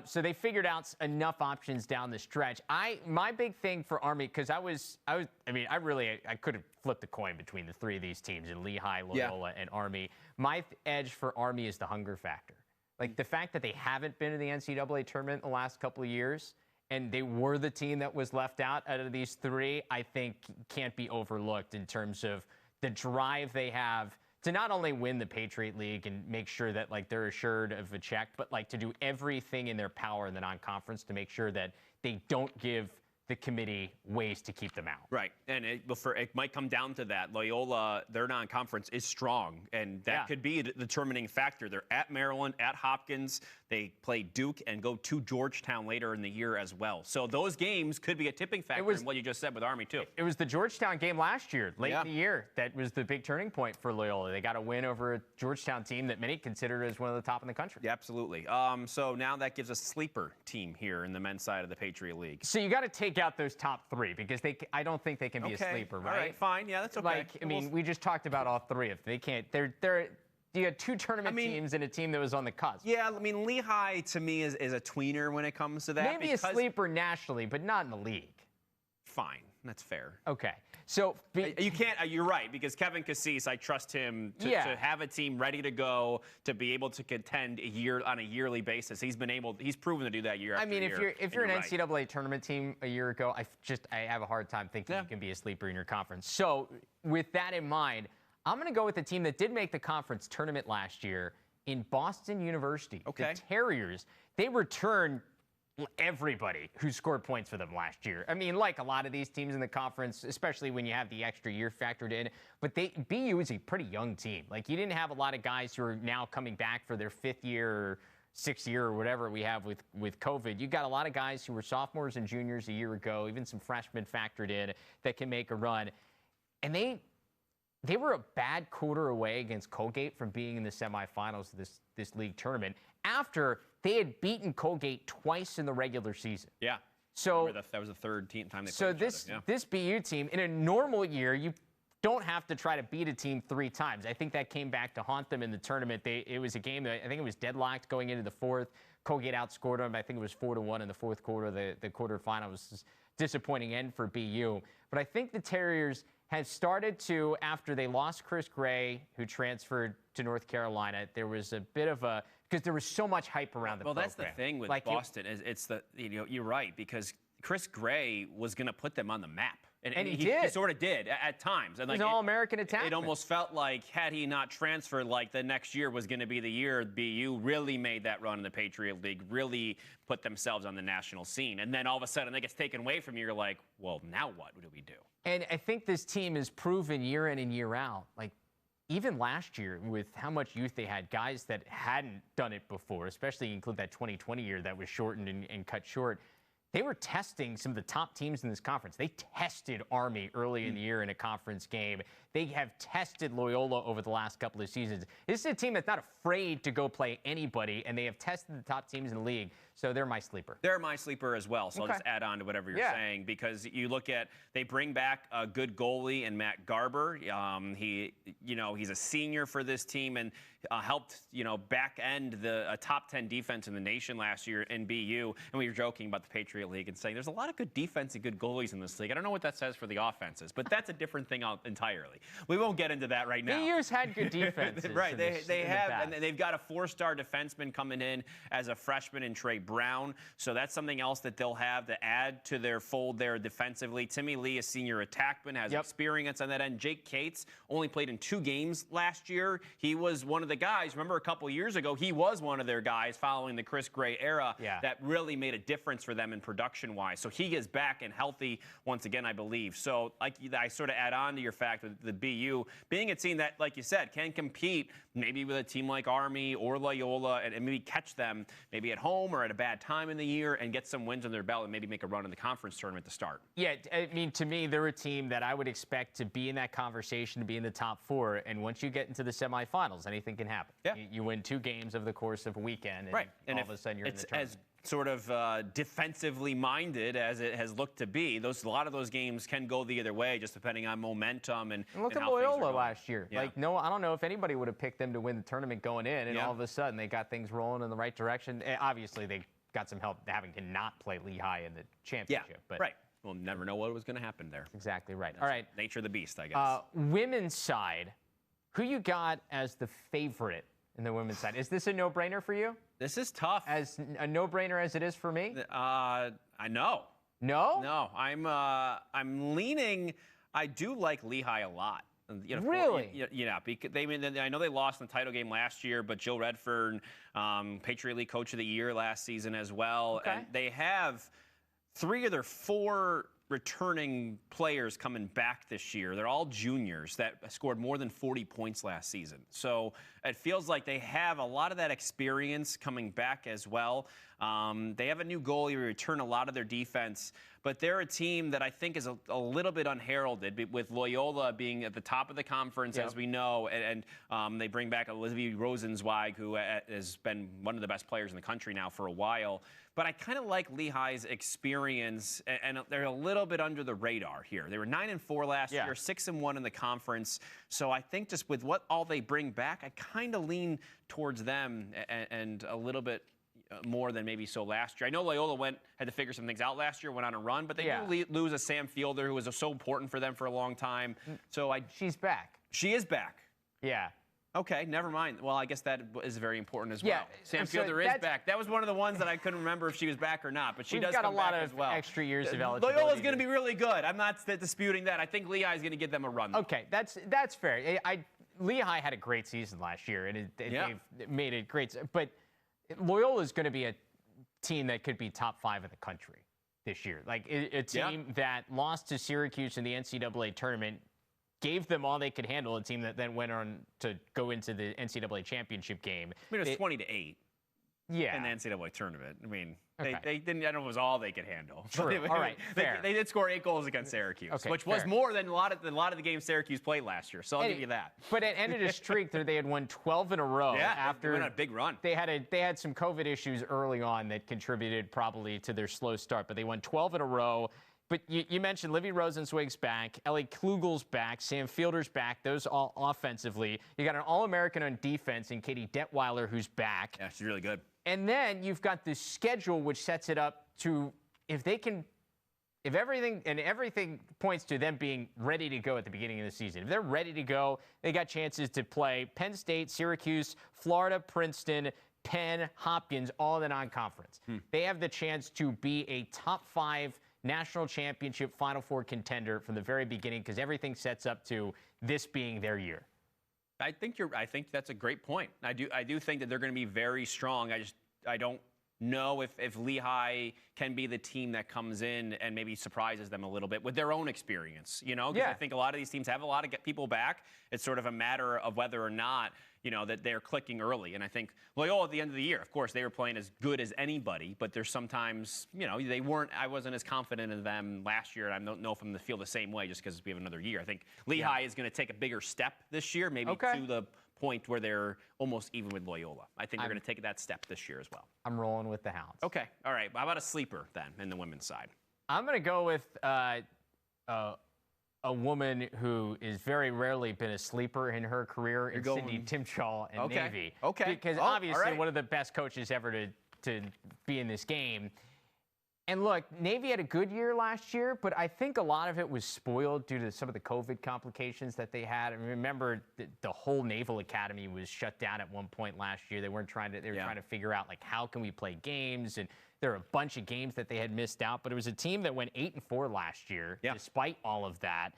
So they figured out enough options down the stretch. My big thing for Army, because I could have flipped the coin between the three of these teams in Lehigh, Loyola, and Army. My edge for Army is the hunger factor. Like the fact that they haven't been in the NCAA tournament in the last couple of years, and they were the team that was left out of these three, I think can't be overlooked in terms of the drive they have to not only win the Patriot League and make sure that they're assured of a check, but to do everything in their power in the non-conference to make sure that they don't give the committee ways to keep them out. Right, and it might come down to that. Loyola, their non-conference is strong, and that could be a determining factor. They're at Maryland, at Hopkins. They play Duke and go to Georgetown later in the year as well. So those games could be a tipping factor in what you just said with Army, too. It was the Georgetown game last year, late in the year, that was the big turning point for Loyola. They got a win over a Georgetown team that many consider as one of the top in the country. Yeah, absolutely. So now that gives us a sleeper team here in the men's side of the Patriot League. So you got to take out those top three because I don't think they can be a sleeper, right? All right, fine. Yeah, that's okay. We just talked about all three of them. They can't. You had two tournament teams and a team that was on the cusp. Yeah, Lehigh to me is a tweener when it comes to that. Maybe a sleeper nationally, but not in the league. Fine. That's fair. Okay. So you can't. You're right, because Kevin Cassis, I trust him to have a team ready to go, to be able to contend on a yearly basis. He's proven to do that year after year. If you're an NCAA tournament team a year ago, I have a hard time thinking you can be a sleeper in your conference. So with that in mind, I'm going to go with the team that did make the conference tournament last year in Boston University. Okay. The Terriers. They returned everybody who scored points for them last year. I mean, like a lot of these teams in the conference, especially when you have the extra year factored in. But BU is a pretty young team. Like, you didn't have a lot of guys who are now coming back for their 5th year or 6th year or whatever we have with COVID. You got a lot of guys who were sophomores and juniors a year ago, even some freshmen factored in that can make a run. And they were a bad quarter away against Colgate from being in the semifinals of this league tournament after they had beaten Colgate twice in the regular season. Yeah. So that was the third time they played each other. This BU team, in a normal year, you don't have to try to beat a team 3 times. I think that came back to haunt them in the tournament. It was a game that I think it was deadlocked going into the 4th. Colgate outscored them. I think it was 4-1 in the 4th quarter. The quarterfinal was a disappointing end for BU. But I think the Terriers have started to, after they lost Chris Gray, who transferred to North Carolina, there was a bit of a, because there was so much hype around the program. Well, that's the thing with Boston, you're right, because Chris Gray was going to put them on the map. And he did. He sort of did at times. And he was an All-American attackman. It almost felt like, had he not transferred, like the next year was going to be the year BU really made that run in the Patriot League, really put themselves on the national scene. And then all of a sudden, that gets taken away from you. You're like, well, now what do we do? And I think this team has proven year in and year out, like, even last year, with how much youth they had, guys that hadn't done it before, especially include that 2020 year that was shortened and cut short, they were testing some of the top teams in this conference. They tested Army early in the year in a conference game. They have tested Loyola over the last couple of seasons. This is a team that's not afraid to go play anybody, and they have tested the top teams in the league. So they're my sleeper. They're my sleeper as well. So I'll just add on to whatever you're saying, because you look at, they bring back a good goalie in Matt Garber. He's a senior for this team and helped, back end a top 10 defense in the nation last year in BU. And we were joking about the Patriot League and saying there's a lot of good defense and good goalies in this league. I don't know what that says for the offenses, but that's a different thing entirely. We won't get into that right now. BU's had good defenses. Right, they have, and they've got a 4-star defenseman coming in as a freshman in Trey Brown. So that's something else that they'll have to add to their fold there defensively. Timmy Lee, a senior attackman, has experience on that end. Jake Cates only played in 2 games last year. He was one of the guys. Remember, a couple years ago, he was one of their guys following the Chris Gray era that really made a difference for them in production-wise. So he is back and healthy once again, I believe. So I sort of add on to your fact that the BU being a team that, like you said, can compete maybe with a team like Army or Loyola and maybe catch them maybe at home or at a bad time in the year and get some wins on their belt and maybe make a run in the conference tournament to start. Yeah, I mean, to me, they're a team that I would expect to be in that conversation, to be in the top 4. And once you get into the semifinals, anything can happen. Yeah. You win 2 games over the course of a weekend, and all of a sudden you're in the tournament. Sort of defensively minded as it has looked to be. A lot of those games can go the other way, just depending on momentum and look at Loyola last year. Yeah. I don't know if anybody would have picked them to win the tournament going in, and all of a sudden they got things rolling in the right direction. And obviously, they got some help having to not play Lehigh in the championship. But right. We'll never know what was going to happen there. Exactly right. That's all right. Nature of the beast, I guess. Women's side, who you got as the favorite in the women's side? Is this a no-brainer for you? This is tough. As a no-brainer as it is for me? I know. No? No. I'm leaning. I do like Lehigh a lot. Really? Because I know they lost in the title game last year, but Jill Redfern, Patriot League Coach of the Year last season as well. Okay. And they have 3 of their 4 returning players coming back this year. They're all juniors that scored more than 40 points last season. So it feels like they have a lot of that experience coming back as well. They have a new goalie, return a lot of their defense, but they're a team that I think is a little bit unheralded, with Loyola being at the top of the conference, as we know, and they bring back Olivia Rosenzweig, who has been one of the best players in the country now for a while. But I kind of like Lehigh's experience, and they're a little bit under the radar here. They were 9-4 last year, 6-1 in the conference. So I think just with all they bring back, I kind of lean towards them and a little bit more than maybe so last year. I know Loyola had to figure some things out last year, went on a run, but they do lose a Sam Fielder who was so important for them for a long time. So she's back. She is back. Yeah. Okay, never mind. Well, I guess that is very important as well. Yeah, Sam Fielder is back. That was one of the ones that I couldn't remember if she was back or not, but she does come back as well. We've got a lot of extra years of eligibility. Loyola's going to be really good. I'm not disputing that. I think Lehigh is going to give them a run, though. Okay, that's fair. Lehigh had a great season last year, and they've made it great. But Loyola is going to be a team that could be top 5 in the country this year. Like a team that lost to Syracuse in the NCAA tournament, gave them all they could handle, a team that then went on to go into the NCAA championship game. I mean, it was 20-8 in the NCAA tournament. I mean, they didn't, I don't know if it was all they could handle. True. All right, fair. They did score 8 goals against Syracuse, which was more than a lot of the games Syracuse played last year, so I'll give you that. But it ended a streak that they had won 12 in a row after they went on a big run. They had some COVID issues early on that contributed probably to their slow start, but they won 12 in a row. But you mentioned Livy Rosenzweig's back, Ellie Klugel's back, Sam Fielder's back, those all offensively. You got an All-American on defense in Katie Detweiler, who's back. Yeah, she's really good. And then you've got this schedule which sets it up to, if everything points to them being ready to go at the beginning of the season. If they're ready to go, they got chances to play Penn State, Syracuse, Florida, Princeton, Penn, Hopkins, all in the non-conference. They have the chance to be a top 5 national championship Final Four contender from the very beginning, because everything sets up to this being their year. I think that's a great point. I do think that they're going to be very strong. I don't know if Lehigh can be the team that comes in and maybe surprises them a little bit with their own experience, because I think a lot of these teams have a lot of people back. It's sort of a matter of whether or not, that they're clicking early. And I think Loyola at the end of the year, of course, they were playing as good as anybody, but there's sometimes, I wasn't as confident in them last year, and I don't know if I'm going to feel the same way just because we have another year. I think Lehigh is going to take a bigger step this year, maybe to the point where they're almost even with Loyola. I think they're going to take that step this year as well. I'm rolling with the Hounds. Okay. All right. How about a sleeper then in the women's side? I'm going to go with a woman who is very rarely been a sleeper in her career, in Cindy Timchall in Navy. Okay. Because obviously one of the best coaches ever to be in this game. And look, Navy had a good year last year, but I think a lot of it was spoiled due to some of the COVID complications that they had. I mean, remember, the whole Naval Academy was shut down at one point last year. They were trying to figure out, like, how can we play games? And there are a bunch of games that they had missed out, but it was a team that went 8-4 last year, despite all of that.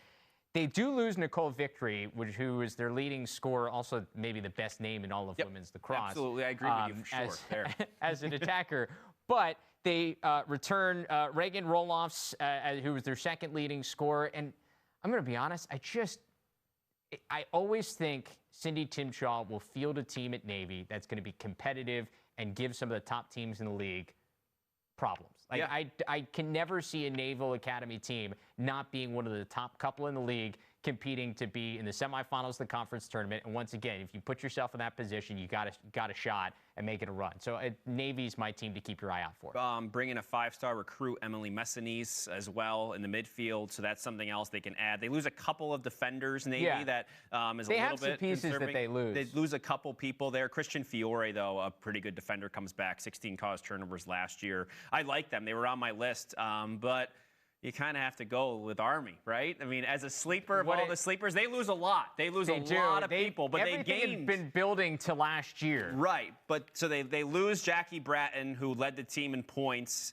They do lose Nicole Victory, who is their leading scorer, also maybe the best name in all of women's lacrosse. Absolutely, I agree with you for sure. As an attacker. But they return Reagan Roloffs, who was their second leading scorer. And I'm going to be honest, I always think Cindy Timchall will field a team at Navy that's going to be competitive and give some of the top teams in the league problems. I can never see a Naval Academy team not being one of the top couple in the league, competing to be in the semifinals of the conference tournament. And once again, if you put yourself in that position, you got a shot and make it a run. So Navy's my team to keep your eye out for. Bring in a 5-star recruit, Emily Messinese, as well in the midfield. So that's something else they can add. They lose a couple of defenders, Navy, that is a little bit They have some pieces conserving. that they lose. They lose a couple people there. Christian Fiore, though, a pretty good defender, comes back. 16 caused turnovers last year. I like them. They were on my list, but you kind of have to go with Army, right? I mean, as a sleeper of all the sleepers, they lose a lot. They lose a lot of people, but they gained. Everything had been building to last year. Right, but so they lose Jackie Bratton, who led the team in points.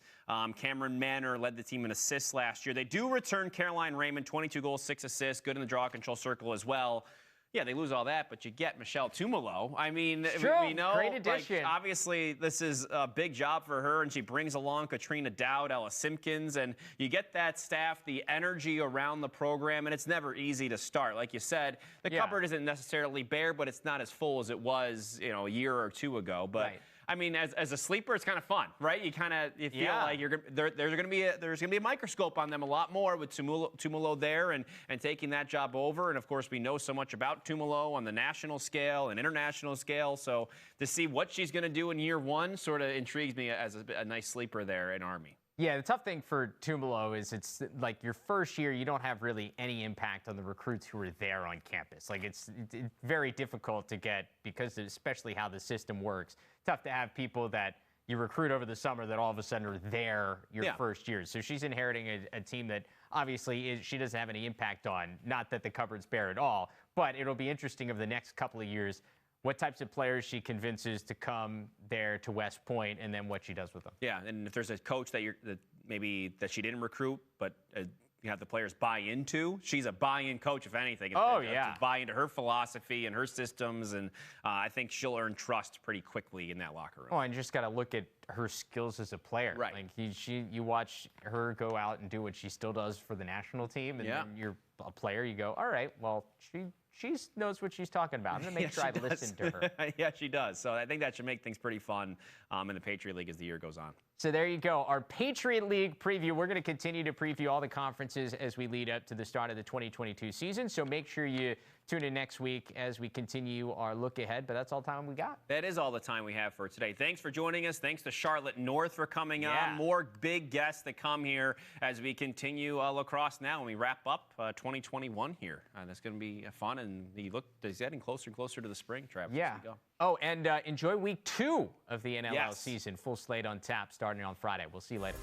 Cameron Manor led the team in assists last year. They do return Caroline Raymond, 22 goals, 6 assists, good in the draw control circle as well. Yeah, they lose all that, but you get Michelle Tumalo. I mean, we know, great addition. Obviously, this is a big job for her, and she brings along Katrina Dowd, Ella Simpkins, and you get that staff, the energy around the program, and it's never easy to start. Like you said, the cupboard isn't necessarily bare, but it's not as full as it was, a year or two ago. But I mean, as a sleeper, it's kind of fun, right? You feel like there's going to be a microscope on them a lot more with Tumalo there and taking that job over. And of course, we know so much about Tumalo on the national scale and international scale. So to see what she's going to do in year one sort of intrigues me as a nice sleeper there in Army. Yeah, the tough thing for Tumalo is it's like your first year, you don't have really any impact on the recruits who are there on campus. Like it's very difficult to get, because especially how the system works, tough to have people that you recruit over the summer that all of a sudden are there your Yeah. first year. So she's inheriting a team that obviously she doesn't have any impact on. Not that the cupboard's bare at all, but it'll be interesting over the next couple of years what types of players she convinces to come there to West Point, and then what she does with them. Yeah, and if there's a coach that maybe she didn't recruit, but you have the players buy into, she's a buy-in coach, if anything. To buy into her philosophy and her systems, and I think she'll earn trust pretty quickly in that locker room. Oh, and you just got to look at her skills as a player. Right. Like you watch her go out and do what she still does for the national team, and then you're a player. You go, all right, well, she knows what she's talking about. I'm going to make sure I listen to her. Yeah, she does. So I think that should make things pretty fun in the Patriot League as the year goes on. So there you go, our Patriot League preview. We're going to continue to preview all the conferences as we lead up to the start of the 2022 season. So make sure you tune in next week as we continue our look ahead. But that's all the time we got. That is all the time we have for today. Thanks for joining us. Thanks to Charlotte North for coming on. More big guests that come here as we continue Lacrosse Now and we wrap up 2021 here. That's going to be fun. And it's getting closer and closer to the spring, Travis. Yeah. Oh, and enjoy week 2 of the NLL season. Full slate on tap starting on Friday. We'll see you later.